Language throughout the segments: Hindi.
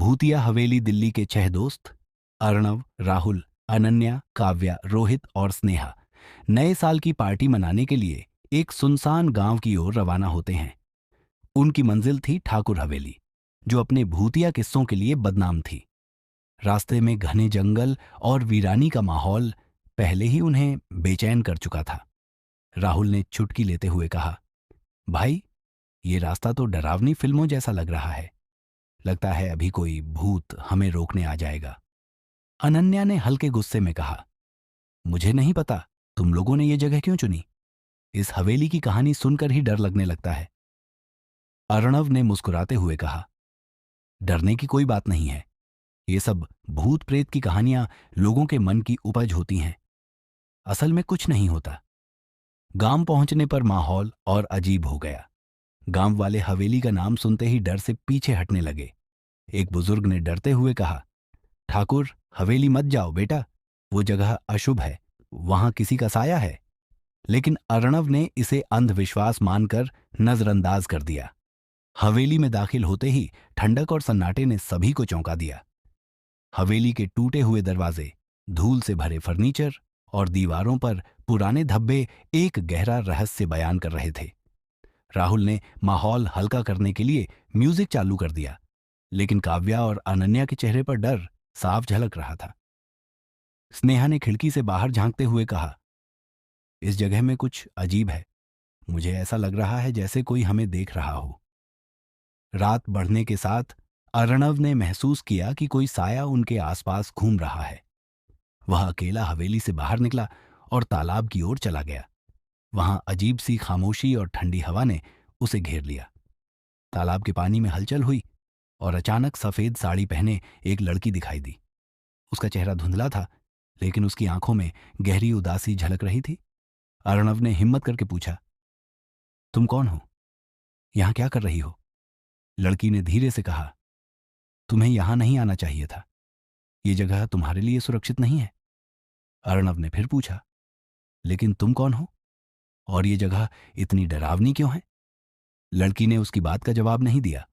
भूतिया हवेली दिल्ली के 6 दोस्त अर्णव, राहुल, अनन्या, काव्या, रोहित और स्नेहा नए साल की पार्टी मनाने के लिए एक सुनसान गांव की ओर रवाना होते हैं। उनकी मंजिल थी ठाकुर हवेली, जो अपने भूतिया किस्सों के लिए बदनाम थी। रास्ते में घने जंगल और वीरानी का माहौल पहले ही उन्हें बेचैन कर चुका था। राहुल ने चुटकी लेते हुए कहा, भाई, ये रास्ता तो डरावनी फिल्मों जैसा लग रहा है। लगता है अभी कोई भूत हमें रोकने आ जाएगा। अनन्या ने हल्के गुस्से में कहा, मुझे नहीं पता तुम लोगों ने ये जगह क्यों चुनी। इस हवेली की कहानी सुनकर ही डर लगने लगता है। अर्णव ने मुस्कुराते हुए कहा, डरने की कोई बात नहीं है। ये सब भूत प्रेत की कहानियां लोगों के मन की उपज होती हैं। असल में कुछ नहीं होता। गांव पहुंचने पर माहौल और अजीब हो गया। गांव वाले हवेली का नाम सुनते ही डर से पीछे हटने लगे। एक बुजुर्ग ने डरते हुए कहा, ठाकुर, हवेली मत जाओ बेटा, वो जगह अशुभ है, वहां किसी का साया है। लेकिन अर्णव ने इसे अंधविश्वास मानकर नजरअंदाज कर दिया। हवेली में दाखिल होते ही ठंडक और सन्नाटे ने सभी को चौंका दिया। हवेली के टूटे हुए दरवाजे, धूल से भरे फर्नीचर और दीवारों पर पुराने धब्बे एक गहरा रहस्य बयान कर रहे थे। राहुल ने माहौल हल्का करने के लिए म्यूजिक चालू कर दिया, लेकिन काव्या और अनन्या के चेहरे पर डर साफ झलक रहा था। स्नेहा ने खिड़की से बाहर झांकते हुए कहा, इस जगह में कुछ अजीब है। मुझे ऐसा लग रहा है जैसे कोई हमें देख रहा हो। रात बढ़ने के साथ अर्णव ने महसूस किया कि कोई साया उनके आसपास घूम रहा है। वह अकेला हवेली से बाहर निकला और तालाब की ओर चला गया। वहां अजीब सी खामोशी और ठंडी हवा ने उसे घेर लिया। तालाब के पानी में हलचल हुई और अचानक सफेद साड़ी पहने एक लड़की दिखाई दी। उसका चेहरा धुंधला था, लेकिन उसकी आंखों में गहरी उदासी झलक रही थी। अर्णव ने हिम्मत करके पूछा, तुम कौन हो? यहां क्या कर रही हो? लड़की ने धीरे से कहा, तुम्हें यहां नहीं आना चाहिए था। ये जगह तुम्हारे लिए सुरक्षित नहीं है। अर्णव ने फिर पूछा, लेकिन तुम कौन हो और ये जगह इतनी डरावनी क्यों है? लड़की ने उसकी बात का जवाब नहीं दिया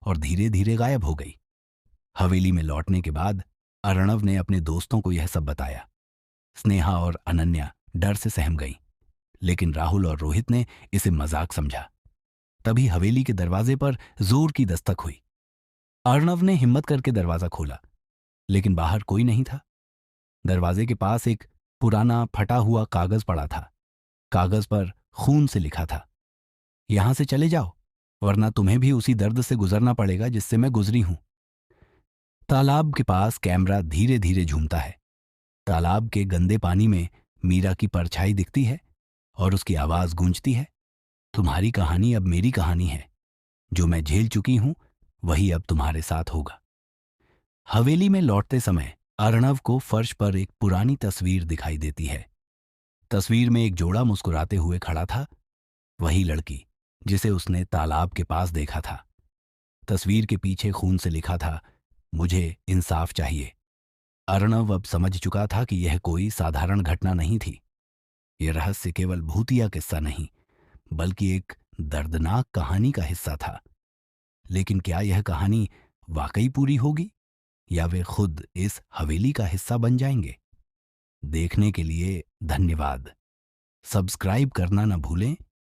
और धीरे धीरे गायब हो गई। हवेली में लौटने के बाद अर्णव ने अपने दोस्तों को यह सब बताया। स्नेहा और अनन्या डर से सहम गईं, लेकिन राहुल और रोहित ने इसे मजाक समझा। तभी हवेली के दरवाजे पर जोर की दस्तक हुई। अर्णव ने हिम्मत करके दरवाजा खोला, लेकिन बाहर कोई नहीं था। दरवाजे के पास एक पुराना फटा हुआ कागज पड़ा था। कागज पर खून से लिखा था, यहां से चले जाओ, वरना तुम्हें भी उसी दर्द से गुजरना पड़ेगा जिससे मैं गुजरी हूं। तालाब के पास कैमरा धीरे धीरे झूमता है। तालाब के गंदे पानी में मीरा की परछाई दिखती है और उसकी आवाज गूंजती है, तुम्हारी कहानी अब मेरी कहानी है। जो मैं झेल चुकी हूं वही अब तुम्हारे साथ होगा। हवेली में लौटते समय अर्णव को फर्श पर एक पुरानी तस्वीर दिखाई देती है। तस्वीर में एक जोड़ा मुस्कुराते हुए खड़ा था, वही लड़की जिसे उसने तालाब के पास देखा था। तस्वीर के पीछे खून से लिखा था, मुझे इंसाफ चाहिए। अर्णव अब समझ चुका था कि यह कोई साधारण घटना नहीं थी। यह रहस्य केवल भूतिया किस्सा नहीं, बल्कि एक दर्दनाक कहानी का हिस्सा था। लेकिन क्या यह कहानी वाकई पूरी होगी या वे खुद इस हवेली का हिस्सा बन जाएंगे? देखने के लिए धन्यवाद। सब्सक्राइब करना न भूलें